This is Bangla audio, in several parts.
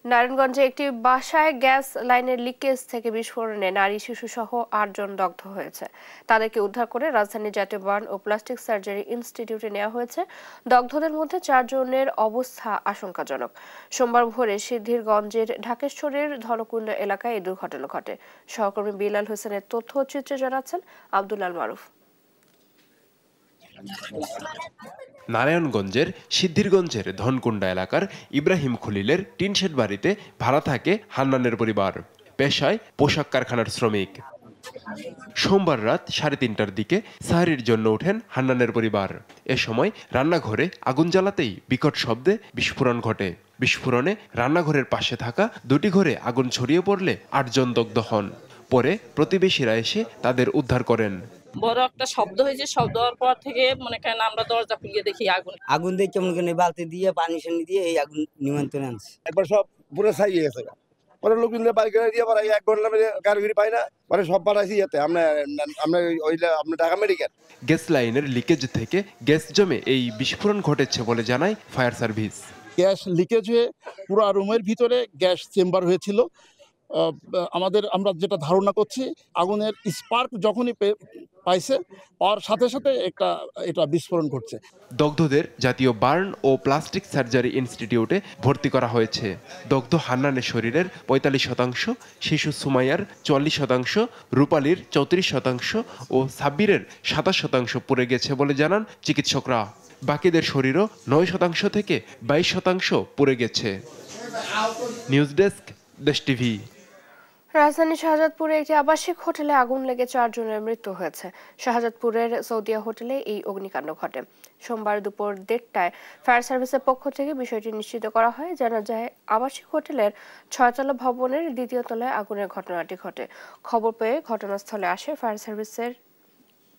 নারায়ণগঞ্জে একটি বাসায় গ্যাস লাইনের লিকেজ থেকে বিস্ফোরণে নারী শিশু সহ ৮ জন দগ্ধ হয়েছে। তাদেরকে উদ্ধার করে রাজধানীর জাতীয় বার্ন ও প্লাস্টিক সার্জারি ইনস্টিটিউটে নেওয়া হয়েছে। দগ্ধদের মধ্যে ৪ জনের অবস্থা আশঙ্কাজনক। সোমবার ভোরে সিদ্ধিরগঞ্জের ঢাকেশ্বরের ধনকুণ্ড এলাকায় এই দুর্ঘটনা ঘটে। সহকর্মী বিলাল হোসেনের তথ্য ও চিত্রে জানাচ্ছেন আব্দুল আল মারুফ। নারায়ণগঞ্জের সিদ্ধিরগঞ্জের ধনকুণ্ডা এলাকার ইব্রাহিম খলিলের টিনশেড বাড়িতে ভাড়া থাকে হান্নানের পরিবার। পেশায় পোশাক কারখানার শ্রমিক। সোমবার রাত 3:30টার দিকে সাহারির জন্য ওঠেন হান্নানের পরিবার। এ সময় রান্নাঘরে আগুন জ্বালাতেই বিকট শব্দে বিস্ফোরণ ঘটে। বিস্ফোরণে রান্নাঘরের পাশে থাকা 2টি ঘরে আগুন ছড়িয়ে পড়লে 8 জন দগ্ধ হন। পরে প্রতিবেশীরা এসে তাদের উদ্ধার করেন। বড় একটা শব্দ হয়েছে, শব্দ হওয়ার পর থেকে মনে করেন আমরা দরজা খুলিয়ে দেখি আগুন দিয়ে কেমন করে বালতি দিয়ে পানি সানি দিয়ে এই আগুন নিয়ন্ত্রণে আনছে। একবার সব পুরো ছাইয়ে গেছে। পরে লোক বাইক দিয়ে পরে 1 ঘন্টা গাড়ি পাই না, পরে সব পাঠাইছি যাতে আমরা ঢাকা মেডিকেল। গ্যাস লাইনের লিকেজ থেকে গ্যাস জমে এই বিস্ফোরণ ঘটেছে বলে জানায় ফায়ার সার্ভিস। গ্যাস লিকেজ হয়ে পুরো রুমের ভিতরে গ্যাস চেম্বার হয়েছিল। আমরা যেটা ধারণা করছি, আগুনের স্পার্ক যখনই পাইছে আর সাথে সাথে এটা বিস্ফোরণ ঘটছে। দগ্ধদের জাতীয় বার্ন ও প্লাস্টিক সার্জারি ইনস্টিটিউটে ভর্তি করা হয়েছে। দগ্ধ হান্নানের শরীরের 45%, শিশু সুমাইয়ার 44%, রূপালীর 34% ও সাব্বিরের 27% পুড়ে গেছে বলে জানান চিকিৎসকরা। বাকিদের শরীরও 9% থেকে 22% পুড়ে গেছে। নিউজ ডেস্ক, দেশ টিভি। রাজধানী শাহজাদপুরে একটি আবাসিক হোটেলে আগুন লেগে 4 জনের মৃত্যু হয়েছে। শাহজাদপুরের সৌদিয়া হোটেলে এই অগ্নিকাণ্ড ঘটে। সোমবার দুপুর 1:30টায় ফায়ার সার্ভিসের পক্ষ থেকে বিষয়টি নিশ্চিত করা হয়। জানা যায়, আবাসিক হোটেলের 6তলা ভবনের 2য় তলায় আগুনের ঘটনাটি ঘটে। খবর পেয়ে ঘটনাস্থলে আসে ফায়ার সার্ভিসের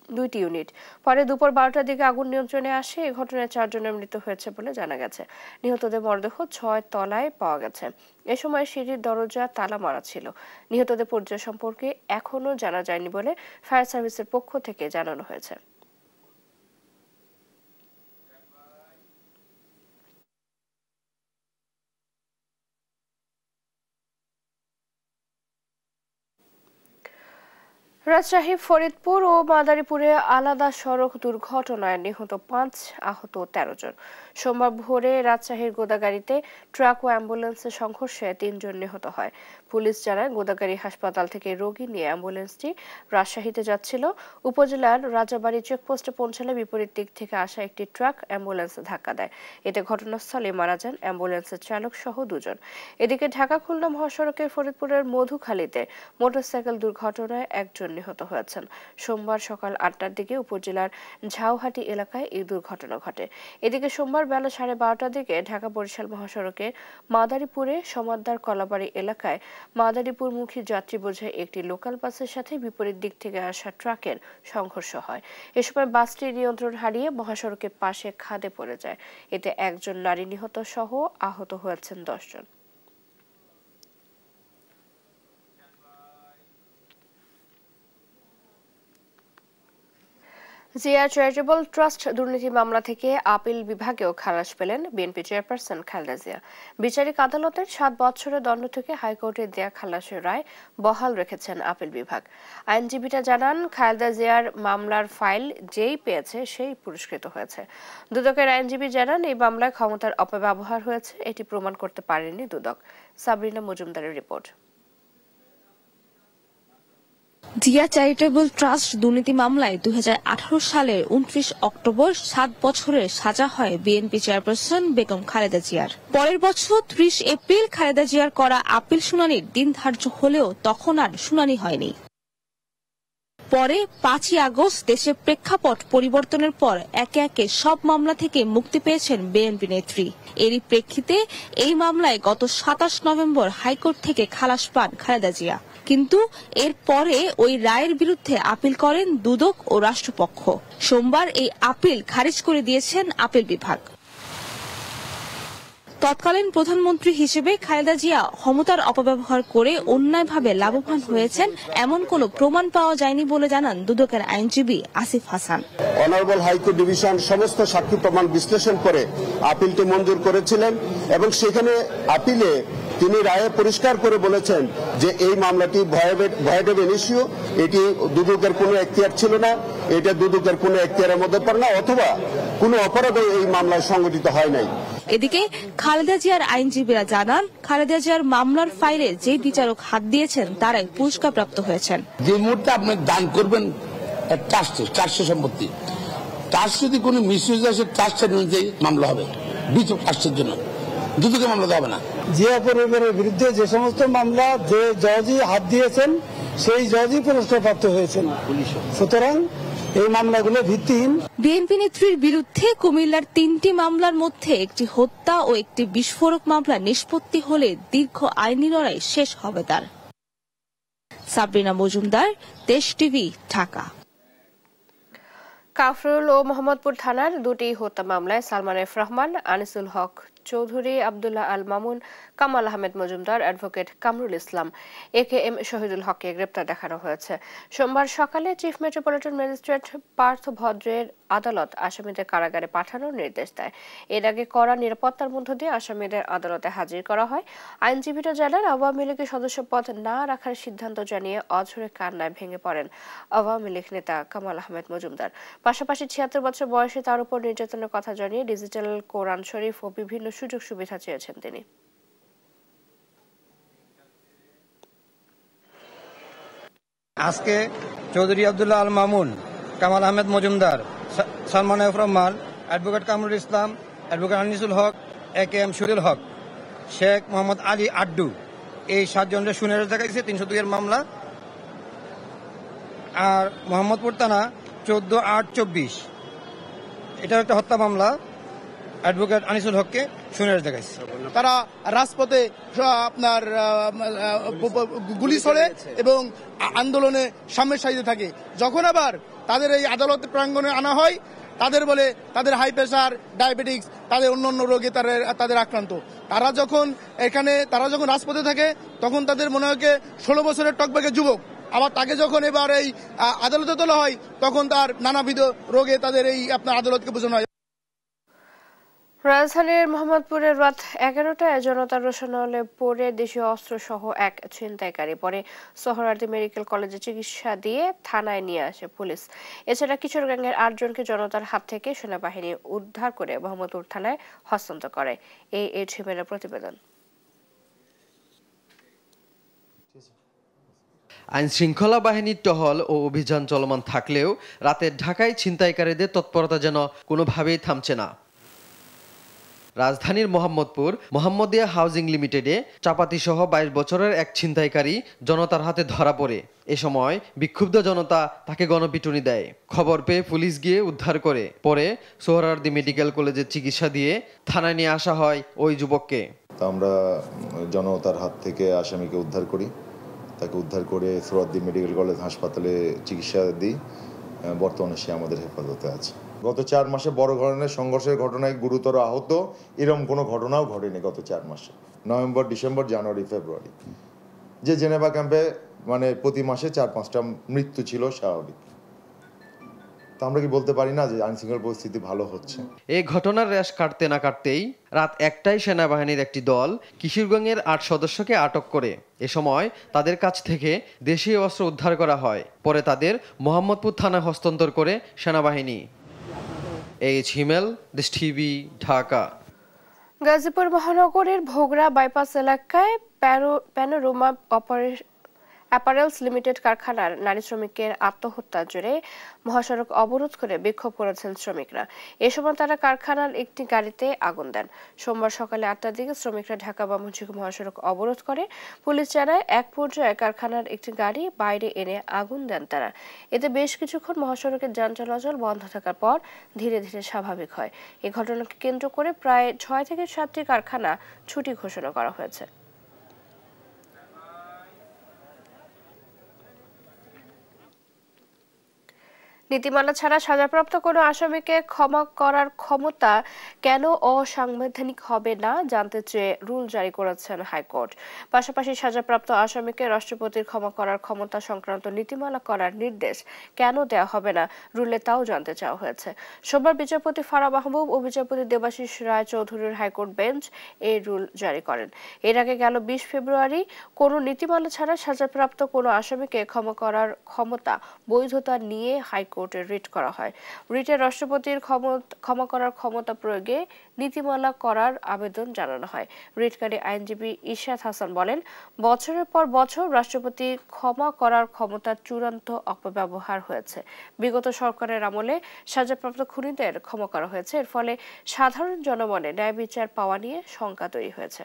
2টি ইউনিট। পরে দুপুর 12টার দিকে আগুন নিয়ন্ত্রণে আসে। এই ঘটনায় 4 জনের মৃত্যু হয়েছে বলে জানা গেছে। নিহতদের মরদেহ 6 তলায় পাওয়া গেছে। এ সময় সিঁড়ির দরজা তালা মারা ছিল। নিহতদের পরিচয় সম্পর্কে এখনও জানা যায়নি বলে ফায়ার সার্ভিসের পক্ষ থেকে জানানো হয়েছে। রাজশাহী, ফরিদপুর ও মাদারীপুরে আলাদা সড়ক দুর্ঘটনায় নিহত 5, আহত 13 জন। সোমবার ভোরে রাজশাহীর গোদাগাড়িতে ট্রাক ও অ্যাম্বুলেন্সের সংঘর্ষে 3 জন নিহত হয়। পুলিশ জানায়, গোদাগাড়ি হাসপাতাল থেকে রোগী নিয়ে অ্যাম্বুলেন্সটি রাজশাহীতে যাচ্ছিল। উপজেলার রাজাবাড়ী চেকপোস্টে পৌঁছালে বিপরীত দিক থেকে আসা একটি ট্রাক অ্যাম্বুলেন্সে ধাক্কা দেয়। এতে ঘটনাস্থলে মারা যান অ্যাম্বুলেন্সের চালক সহ 2 জন। এদিকে ঢাকা-খুলনা মহাসড়কের ফরিদপুরের মধুখালীতে মোটরসাইকেল দুর্ঘটনায় 1 জন নিহত হয়েছেন। সোমবার সকাল 8টার দিকে উপজেলার ঝাউহাটি এলাকায় এই দুর্ঘটনা ঘটে। এদিকে সোমবার বেলা 12:30টার দিকে ঢাকা-বরিশাল মহাসড়কে মাদারীপুরে সমাদ্দার কলাবাড়ি এলাকায় মাদারীপুরমুখী যাত্রী বোঝাই একটি লোকাল বাসের সাথে বিপরীত দিক থেকে আসা ট্রাকের সংঘর্ষ হয়। এ সময় বাসটি নিয়ন্ত্রণ হারিয়ে মহাসড়কের পাশে খাদে পড়ে যায়। এতে 1 জন নারী নিহত সহ আহত হয়েছেন 10 জন। জিয়া চ্যারিটেবল ট্রাস্ট দুর্নীতি মামলা থেকে আপিল বিভাগেও খালাস পেলেন বিএনপি চেয়ারপারসন খালেদা জিয়া। বিচারিক আদালতের 7 বছরের দণ্ড থেকে হাইকোর্টের দেয়া খালাসের রায় বহাল রেখেছেন আপিল বিভাগ। আইনজীবীরা জানান, খালেদা জিয়ার মামলার ফাইল যেই পেয়েছে সেই পুরস্কৃত হয়েছে। দুদকের আইনজীবী জানান, এই মামলায় ক্ষমতার অপব্যবহার হয়েছে, এটি প্রমাণ করতে পারেনি দুদক। সাবরিনা মজুমদারের রিপোর্ট। জিয়া চ্যারিটেবল ট্রাস্ট দুর্নীতি মামলায় 2018 সালের 29 অক্টোবর 7 বছরের সাজা হয় বিএনপি চেয়ারপারসন বেগম খালেদা জিয়ার। পরের বছর 30 এপ্রিল খালেদা জিয়ার করা আপিল শুনানির দিন ধার্য হলেও তখন আর শুনানি হয়নি। পরে 5ই আগস্ট দেশের প্রেক্ষাপট পরিবর্তনের পর একে একে সব মামলা থেকে মুক্তি পেয়েছেন বিএনপি নেত্রী। এরই প্রেক্ষিতে এই মামলায় গত 27 নভেম্বর হাইকোর্ট থেকে খালাস পান খালেদা জিয়া। কিন্তু এর পরে ওই রায়ের বিরুদ্ধে আপিল করেন দুদক ও রাষ্ট্রপক্ষ। সোমবার এই আপিল খারিজ করে দিয়েছেন আপিল বিভাগ। তৎকালীন প্রধানমন্ত্রী হিসেবে খালেদা জিয়া ক্ষমতার অপব্যবহার করে অন্যায়ভাবে লাভবান হয়েছেন এমন কোনো প্রমাণ পাওয়া যায়নি বলে জানান দুদকের আইনজীবী Asif Hasan. Honourable high court division সমস্ত সাক্ষী প্রমাণ বিশ্লেষণ করে আপিলটি মঞ্জুর করেছিলেন এবং সেখানে আপিলে তিনি রায়ে পরিষ্কার করে বলেছেন যে এই মামলাটি ভয়েড ইস্যু, এটি দুদকের কোনো এখতিয়ার ছিল না, এটা দুদকের কোনো এখতিয়ারের মধ্যে পড়ে না, অথবা কোনো অপরাধ এই মামলায় সংগঠিত হয় নাই। এদিকে খালেদা জিয়ার আইনজীবীরা জানান, খালেদা জিয়ার মামলার ফাইলে যে বিচারক হাত দিয়েছেন তারাই পুরস্কারপ্রাপ্ত হয়েছেন। যে মুহূর্তে আপনি দান করবেন ট্রাস্ট সম্পত্তি, ট্রাস্ট যদি কোনো মিসইউজ আসে ট্রাস্টের অনুযায়ী মামলা হবে, বিচারক ট্রাস্টের জন্য দুদকে মামলা হবে না। জিয়া পরিবারের বিরুদ্ধে যে সমস্ত মামলা যে জজই হাত দিয়েছেন সেই জজই পুরস্কারপ্রাপ্ত হয়েছেন, সুতরাং এই মামলাগুলো ভিত্তিহীন। বিএনপি নেত্রীর বিরুদ্ধে কুমিল্লার 3টি মামলার মধ্যে একটি হত্যা ও একটি বিস্ফোরক মামলা নিষ্পত্তি হলে দীর্ঘ আইনি লড়াই শেষ হবে তার। সাবরিনা মজুমদার, দেশ টিভি, ঢাকা। কাফরুল ও মোহাম্মদপুর থানার দুটি হত্যা মামলায় Salman F Rahman, Anisul Haque Chowdhury, Abdullah Al Mamun, Kamal Ahmed Majumdar, advocate Kamrul Islam, AKM Shahidul হককে গ্রেপ্তার দেখানো হয়েছে। সোমবার সকালে চিফ মেট্রোপলিটন ম্যাজিস্ট্রেট পার্থ ভদ্রের আদালত আসামিদের কারাগারে পাঠানোর নির্দেশ দেয়। এর আগে কড়া নিরাপত্তার মধ্য দিয়ে আসামিদের আদালতে হাজির করা হয়। আইনজীবীরা জানান, আওয়ামী লীগের সদস্যপদ না রাখার সিদ্ধান্ত জানিয়ে অঝরে কান্নায় ভেঙে পড়েন আওয়ামী লীগ নেতা কামাল আহমেদ মজুমদার। পাশাপাশি 76 বছর বয়সে তার উপর নির্যাতনের কথা জানিয়ে ডিজিটাল কোরআন শরীফ ও বিভিন্ন সুযোগ সুবিধা চেয়েছেন তিনি। আজকে Chowdhury Abdullah Al Mamun, Kamal Ahmed Majumdar, Salman F Rahman, advocate Kamrul Islam, advocate Anisul হক, AKM শহীদুল হক, শেখ মোহাম্মদ আলী আড্ডু, এই 7 জনের শুনানি দেখাইছে 302 এর মামলা। আর মোহাম্মদপুর থানা 14/8/24 এটা একটা হত্যা মামলা, অ্যাডভোকেট আনিসুল হককে শুনানি দেখাইছে। তারা রাজপথে আপনার গুলি ছড়ে এবং আন্দোলনে সামনের সারিতে থাকে। যখন আবার তাদের এই আদালত প্রাঙ্গণে আনা হয়, তাদের বলে তাদের হাই প্রেশার, ডায়াবেটিক্স, তাদের অন্যান্য রোগে তাদের আক্রান্ত। তারা যখন রাজপথে থাকে তখন তাদের মনে হয় 16 বছরের টকবাকে যুবক, আবার তাকে যখন এবার এই আদালতে তোলা হয় তখন তার নানাবিধ রোগে তাদের এই আপনার আদালতকে বোঝানো হয়। রাজধানীর মোহাম্মদপুরের রাত 11টায় জনতার রোষানলে পড়ে দেশীয় অস্ত্রসহ এক ছিনতাইকারী পরে সোহরাওয়ার্দী মেডিকেল কলেজে চিকিৎসা দিয়ে থানায় নিয়ে আসে পুলিশ। এছাড়া কিশোর গ্যাংয়ের 8 জনকে জনতার হাত থেকে সেনাবাহিনী উদ্ধার করে মোহাম্মদপুর থানায় হস্তান্তর করে। এই ছিমেলের প্রতিবেদন। আইন শৃঙ্খলা বাহিনীর টহল ও অভিযান চলমান থাকলেও রাতের ঢাকায় ছিনতাইকারীদের তৎপরতা যেন কোনোভাবেই থামছে না। রাজধানীর মোহাম্মদপুর মোহাম্মদিয়া হাউজিং লিমিটেডে চাপাতিসহ 22 বছরের এক ছিনতাইকারী জনতার হাতে ধরা পড়ে। এ সময় বিক্ষুব্ধ জনতা তাকে গণপিটুনি দেয়। খবর পেয়ে পুলিশ গিয়ে উদ্ধার করে। পরে সোহরাওয়ার্দী মেডিকেল কলেজে চিকিৎসা দিয়ে থানায় নিয়ে আসা হয় ওই যুবককে। আমরা জনতার হাত থেকে আসামিকে উদ্ধার করি, তাকে উদ্ধার করে সোহরাওয়ার্দী মেডিকেল কলেজ হাসপাতালে চিকিৎসা দিই। বর্তমানে সে আমাদের হেফাজতে আছে। গত 4 মাসে বড় ধরনের সংঘর্ষের ঘটনায় গুরুতর আহত এরকম কোনো ঘটনাও ঘটেনি গত 4 মাসে। নভেম্বর, ডিসেম্বর, জানুয়ারি, ফেব্রুয়ারি যে জেনেভা ক্যাম্পে মানে প্রতি মাসে 4-5টা মৃত্যু ছিল স্বাভাবিক। তো আমরা কি বলতে পারি না যে আইনশৃঙ্খলা পরিস্থিতি ভালো হচ্ছে? এই ঘটনার রেশ কাটতে না কাটতেই রাত 1টায় সেনাবাহিনীর একটি দল কিশোরগঞ্জের 8 সদস্যকে আটক করে। এ সময় তাদের কাছ থেকে দেশীয় অস্ত্র উদ্ধার করা হয়। পরে তাদের মোহাম্মদপুর থানায় হস্তান্তর করে সেনাবাহিনী। হিমেল, দেশ টিভি, ঢাকা। গাজীপুর মহানগরের ভোগড়া বাইপাস এলাকায় প্যানোরামা অ্যাপারেলস লিমিটেড কারখানার নারী শ্রমিকের আত্মহত্যার জেরে মহাসড়ক অবরোধ করে বিক্ষোভ করেছেন শ্রমিকরা। এ সময় তারা কারখানার একটি গাড়িতে আগুন দেন। সোমবার সকালে 8টার দিকে শ্রমিকরা ঢাকা বামুনঝিক মহাসড়ক অবরোধ করে। পুলিশ জানায় এক পর্যায়ে কারখানার একটি গাড়ি বাইরে এনে আগুন দেন তারা। এতে বেশ কিছুক্ষণ মহাসড়কের যান চলাচল বন্ধ থাকার পর ধীরে ধীরে স্বাভাবিক হয়। এই ঘটনাকে কেন্দ্র করে প্রায় 6 থেকে 7টি কারখানা ছুটি ঘোষণা করা হয়েছে। নীতিমালা ছাড়া সাজাপ্রাপ্ত কোনো আসামিকে ক্ষমা করার ক্ষমতা কেন অসাংবিধানিক হবে না জানতে চেয়ে রুল জারি করেছেন হাইকোর্ট। পাশাপাশি সাজাপ্রাপ্ত আসামিকে রাষ্ট্রপতির ক্ষমা করার ক্ষমতা সংক্রান্ত নীতিমালা করার নির্দেশ কেন দেওয়া হবে না রুলে তাও জানতে চাওয়া হয়েছে। সোমবার বিচারপতি ফারাহ মাহবুব ও বিচারপতি দেবাশিস রায় চৌধুরীর হাইকোর্ট বেঞ্চ এই রুল জারি করেন। এর আগে গেল 20 ফেব্রুয়ারি কোনো নীতিমালা ছাড়া সাজাপ্রাপ্ত কোনো আসামিকে ক্ষমা করার ক্ষমতা বৈধতা নিয়ে হাইকোর্টে রিট করা হয়। রিটে রাষ্ট্রপতির ক্ষমা করার ক্ষমতা প্রয়োগে নীতিমালা করার আবেদন জানানো হয়। রিটকারী আইনজীবী ইশাত হাসান বলেন, বছরের পর বছর রাষ্ট্রপতি ক্ষমা করার ক্ষমতার চূড়ান্ত অপব্যবহার হয়েছে। বিগত সরকারের আমলে সাজাপ্রাপ্ত খুনিদের ক্ষমা করা হয়েছে। এর ফলে সাধারণ জনমনে ন্যায় বিচার পাওয়া নিয়ে শঙ্কা তৈরি হয়েছে।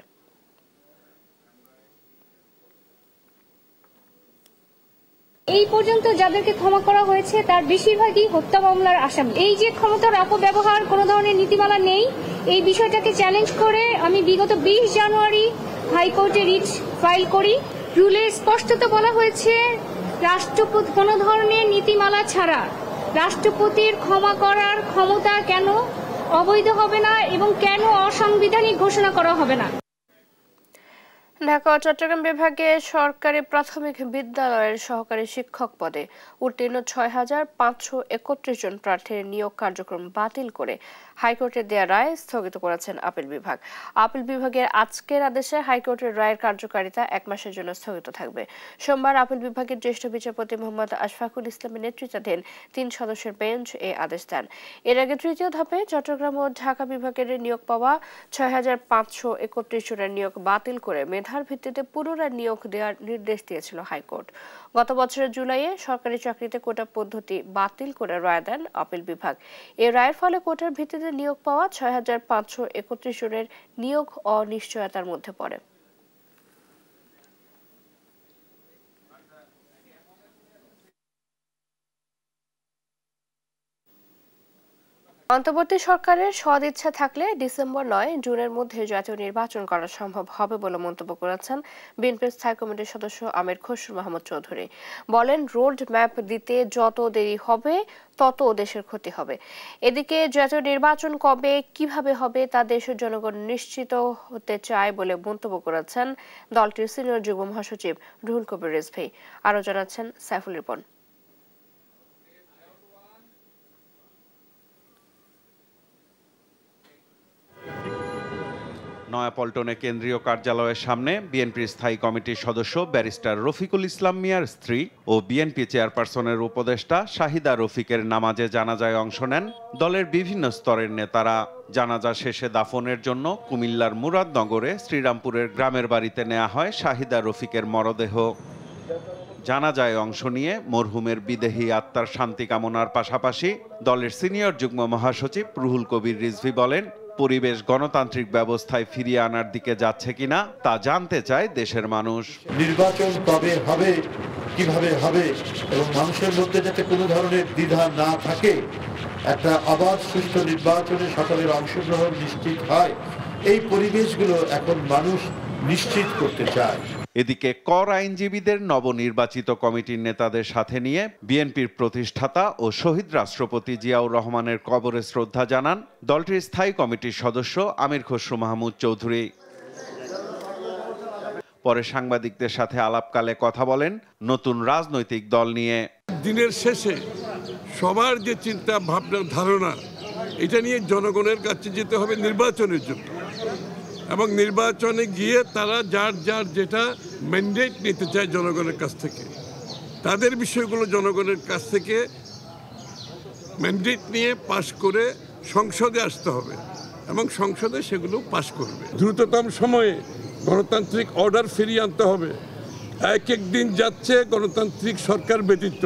এই পর্যন্ত যাদেরকে ক্ষমা করা হয়েছে তার বেশিরভাগই হত্যা মামলার আসামি। এই যে ক্ষমতার অপব্যবহার, কোনো ধরনের নীতিমালা নেই, এই বিষয়টাকে চ্যালেঞ্জ করে আমি বিগত 20 জানুয়ারি হাইকোর্টে রিট ফাইল করি। রুলে স্পষ্টত বলা হয়েছে রাষ্ট্রপতি কোনো ধরনের নীতিমালা ছাড়া রাষ্ট্রপতির ক্ষমা করার ক্ষমতা কেন অবৈধ হবে না এবং কেন অসাংবিধানিক ঘোষণা করা হবে না। ঢাকা ও চট্টগ্রাম বিভাগে সরকারি প্রাথমিক বিদ্যালয়ের সহকারী শিক্ষক পদে উত্তীর্ণ ৬,৫৩১ জন প্রার্থীর নিয়োগ কার্যক্রম বাতিল করে হাইকোর্টের দেয়া রায় স্থগিত করেছেন আপিল বিভাগ। আপিল বিভাগের আজকের আদেশে হাইকোর্টের রায়ের কার্যকারিতা 1 মাসের জন্য স্থগিত থাকবে। সোমবার আপিল বিভাগের জ্যেষ্ঠ বিচারপতি মোহাম্মদ আশফাকুল ইসলামের নেতৃত্বাধীন 3 সদস্যের বেঞ্চ এই আদেশ দেন। এর আগে তৃতীয় ধাপে চট্টগ্রাম ও ঢাকা বিভাগের নিয়োগ পাওয়া ৬,৫৩১ জনের নিয়োগ বাতিল করে মেধার ভিত্তিতে পুনরায় নিয়োগ দেওয়ার নির্দেশ দিয়েছিল হাইকোর্ট। গত বছরের জুলাইয়ে সরকারি চাকরিতে কোটা পদ্ধতি বাতিল করে রায় দেন আপিল বিভাগ। এই রায়ের ফলে কোটার ভিত্তিতে নিয়োগ পাওয়া ৬,৫৩১ জনের নিয়োগ অনিশ্চয়তার মধ্যে পড়ে। অন্তর্বর্তী সরকারের সদিচ্ছা থাকলে ডিসেম্বর নয় জুনের মধ্যে জাতীয় নির্বাচন করা সম্ভব হবে বলে মন্তব্য করেছেন বিএনপির স্থায়ী কমিটির সদস্য আমির খসরু মাহমুদ চৌধুরী। বলেন, রোড ম্যাপ দিতে যত দেরি হবে তত দেশের ক্ষতি হবে। এদিকে জাতীয় নির্বাচন কবে কিভাবে হবে তা দেশের জনগণ নিশ্চিত হতে চায় বলে মন্তব্য করেছেন দলটির সিনিয়র যুগ্ম মহাসচিব রুহুল কবির রিজভী। আরও জানাচ্ছেন সাইফুল রিপন। নয়াপল্টনে কেন্দ্রীয় কার্যালয়ের সামনে বিএনপির স্থায়ী কমিটির সদস্য ব্যারিস্টার রফিকুল ইসলাম মিয়ার স্ত্রী ও বিএনপি চেয়ারপারসনের উপদেষ্টা শাহিদা রফিকের নামাজে জানাজায় অংশ নেন দলের বিভিন্ন স্তরের নেতারা। জানাজা শেষে দাফনের জন্য কুমিল্লার মুরাদনগরে শ্রীরামপুরের গ্রামের বাড়িতে নেওয়া হয় শাহিদা রফিকের মরদেহ। জানাজায় অংশ নিয়ে মরহুমের বিদেহী আত্মার শান্তি কামনার পাশাপাশি দলের সিনিয়র যুগ্ম মহাসচিব রুহুল কবির রিজভী বলেন, পরিবেশ গণতান্ত্রিক ব্যবস্থায় ফিরিয়ে আনার দিকে যাচ্ছে কিনা তা জানতে চায় দেশের মানুষ। নির্বাচন কবে হবে, কিভাবে হবে এবং মানুষের মধ্যে যাতে কোনো ধরনের দ্বিধা না থাকে, একটা অবাধ সুষ্ঠু নির্বাচনে সকলের অংশগ্রহণ নিশ্চিত হয়, এই পরিবেশগুলো এখন মানুষ নিশ্চিত করতে চায়। এদিকে কর আইনজীবীদের নবনির্বাচিত কমিটির নেতাদের সাথে নিয়ে বিএনপির প্রতিষ্ঠাতা ও শহীদ রাষ্ট্রপতি জিয়াউর রহমানের কবরে শ্রদ্ধা জানান দলটির স্থায়ী কমিটির সদস্য আমির খসরু মাহমুদ চৌধুরী। পরে সাংবাদিকদের সাথে আলাপকালে কথা বলেন নতুন রাজনৈতিক দল নিয়ে। দিনের শেষে সবার যে চিন্তা ভাবনা ধারণা, এটা নিয়ে জনগণের কাছে যেতে হবে নির্বাচনের জন্য, এবং নির্বাচনে গিয়ে তারা যার যার যেটা ম্যান্ডেট নিতে চায় জনগণের কাছ থেকে, তাদের বিষয়গুলো জনগণের কাছ থেকে ম্যান্ডেট নিয়ে পাশ করে সংসদে আসতে হবে এবং সংসদে সেগুলো পাশ করবে। দ্রুততম সময়ে গণতান্ত্রিক অর্ডার ফিরিয়ে আনতে হবে। এক এক দিন যাচ্ছে গণতান্ত্রিক সরকার ব্যতীত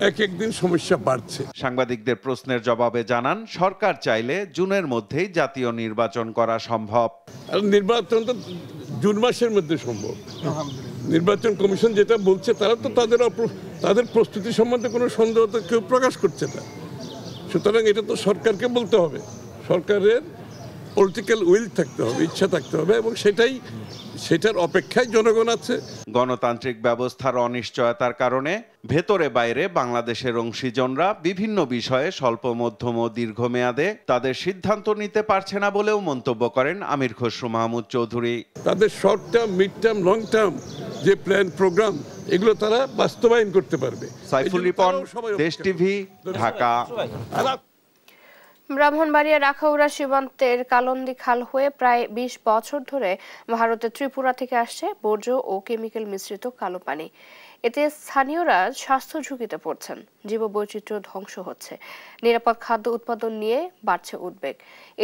এক একদিন সমস্যা বাড়ছে। সাংবাদিকদের প্রশ্নের জবাবে জানান, সরকার চাইলে জুনের মধ্যেই জাতীয় নির্বাচন করা সম্ভব। নির্বাচন তো জুন মাসের মধ্যে সম্ভব। নির্বাচন কমিশন যেটা বলছে, তারা তো তাদের প্রস্তুতি সম্বন্ধে কোনো সন্দেহ তো কেউ প্রকাশ করছে না। সুতরাং এটা তো সরকারকে বলতে হবে, সরকারের পলিটিক্যাল উইল থাকতে হবে, ইচ্ছা থাকতে হবে, এবং সেটার অপেক্ষায় জনগণ আছে। গণতান্ত্রিক ব্যবস্থার অনিশ্চয়তার কারণে ভেতরে বাইরে বাংলাদেশের অংশীজনরা বিভিন্ন বিষয়ে স্বল্প মধ্যম ও দীর্ঘমেয়াদে তাদের সিদ্ধান্ত নিতে পারছে না বলেও মন্তব্য করেন আমির খসরু মাহমুদ চৌধুরী। তাদের short term, mid term, long term যে প্ল্যান প্রোগ্রাম এগুলো তারা বাস্তবায়ন করতে পারবে। সাইফুল রিপন, দেশ টিভি, ঢাকা। ব্রাহ্মণবাড়িয়ার আখাউড়া সীমান্তের কালন্দি খাল হয়ে প্রায় ২০ বছর ধরে ভারতের ত্রিপুরা থেকে আসছে বর্জ্য ও কেমিক্যাল মিশ্রিত কালো পানি। এতে স্থানীয়রা স্বাস্থ্য ঝুঁকিতে পড়ছেন, জীববৈচিত্র্য ধ্বংস হচ্ছে, নিরাপদ খাদ্য উৎপাদন নিয়ে বাড়ছে উদ্বেগ।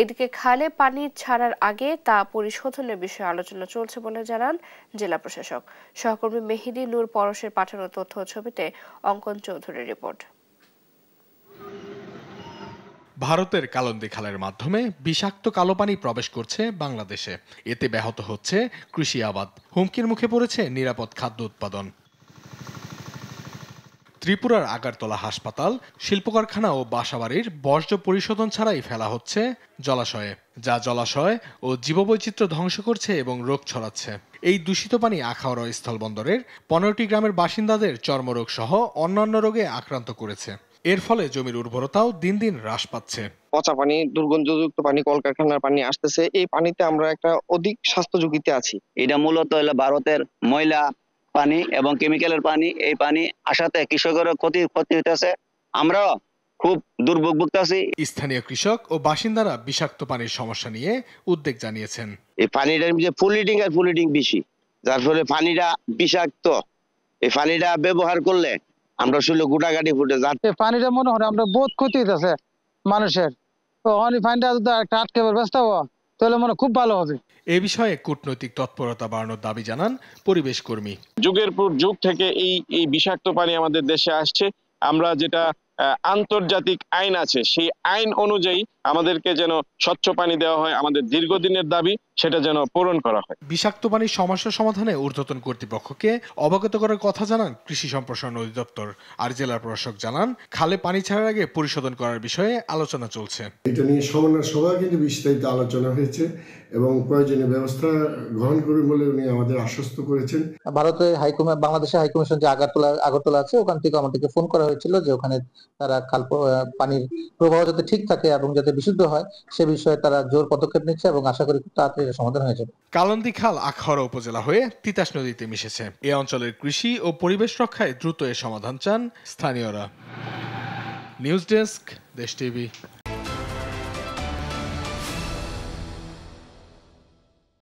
এদিকে খালে পানি ছাড়ার আগে তা পরিশোধনের বিষয়ে আলোচনা চলছে বলে জানান জেলা প্রশাসক। সহকর্মী মেহেদি নূর পরশের পাঠানো তথ্য ও ছবিতে অঙ্কন চৌধুরীর রিপোর্ট। ভারতের কালন্দি খালের মাধ্যমে বিষাক্ত কালো পানি প্রবেশ করছে বাংলাদেশে। এতে ব্যাহত হচ্ছে কৃষি আবাদ, হুমকির মুখে পড়েছে নিরাপদ খাদ্য উৎপাদন। ত্রিপুরার আগারতলা হাসপাতাল, শিল্প কারখানা ও বাসাবাড়ির বর্জ্য পরিশোধন ছাড়াই ফেলা হচ্ছে জলাশয়ে, যা জলাশয় ও জীববৈচিত্র্য ধ্বংস করছে এবং রোগ ছড়াচ্ছে। এই দূষিত পানি আখাউড়া স্থলবন্দরের 15টি গ্রামের বাসিন্দাদের চর্মরোগ সহ অন্যান্য রোগে আক্রান্ত করেছে। এর ফলে জমির উর্বরতাও দিন দিন হ্রাস পাচ্ছে। পচা পানি, দুর্গন্ধযুক্ত পানি, কলকারখানার পানি আসতেছে, এই পানিতে আমরা একটা অধিক স্বাস্থ্য ঝুঁকিতে আছি। এটা মূলত হলো ভারতের ময়লা পানি এবং কেমিক্যালের পানি। এই পানি আসাতে কৃষকেরও ক্ষতি হইতেছে, আমরাও খুব দুর্ভোগ ভুগতেছি। স্থানীয় কৃষক ও বাসিন্দারা বিষাক্ত পানির সমস্যা নিয়ে উদ্বেগ জানিয়েছেন। এই পানিটার যে ফুলিডিং বেশি, যার ফলে পানিটা বিষাক্ত। এই পানিটা ব্যবহার করলে আমরা শুনলে গুটাগাটি ফুটে যাচ্ছে। পানিটা মনে হয় আমরা বহুত ক্ষতি হইতেছে মানুষের। তো পানিটা যদি একটা আটকেবার ব্যস্ত হওয়া তাহলে মনে খুব ভালো হবে। এ বিষয়ে কূটনৈতিক তৎপরতা বাড়ানোর দাবি জানান পরিবেশ কর্মী। যুগের পর যুগ থেকে এই বিষাক্ত পানি আমাদের দেশে আসছে। আমরা যেটা আন্তর্জাতিক আইন আছে, সেই আইন অনুযায়ী আমাদেরকে যেন স্বচ্ছ পানি দেওয়া হয়, আমাদের দীর্ঘদিনের দাবি সেটা যেন পূরণ করা হয়। বিষাক্ত পানির সমস্যা সমাধানে ঊর্ধ্বতন কর্তৃপক্ষকে অবগত করার কথা জানান কৃষি সম্প্রসারণ অধিদপ্তর। আর জেলা প্রশাসক জানান, খালে পানি ছাড়ার আগে পরিশোধন করার বিষয়ে আলোচনা চলছে। এটা নিয়ে সমন্বয় সভায় কিন্তু বিস্তারিত আলোচনা হয়েছে এবং প্রয়োজনীয় ব্যবস্থা গ্রহণ করবে বলে উনি আমাদের আশ্বস্ত করেছেন। ভারতের বাংলাদেশের হাইকমিশন যে আগরতলা আছে, ওখান থেকে আমাদেরকে ফোন করা হয়েছিল যে ওখানে তারা খাল পানির প্রবাহ যাতে ঠিক থাকে এবং যাতে বিশুদ্ধ হয় সে বিষয়ে তারা জোর পদক্ষেপ নিচ্ছে এবং আশা করি খুব তাড়াতাড়ি সমাধান হয়ে যাবে। কালন্দি খাল আখাউড়া উপজেলা হয়ে তিতাস নদীতে মিশেছে। এ অঞ্চলের কৃষি ও পরিবেশ রক্ষায় দ্রুত এর সমাধান চান স্থানীয়রা। নিউজ ডেস্ক, দেশ টিভি।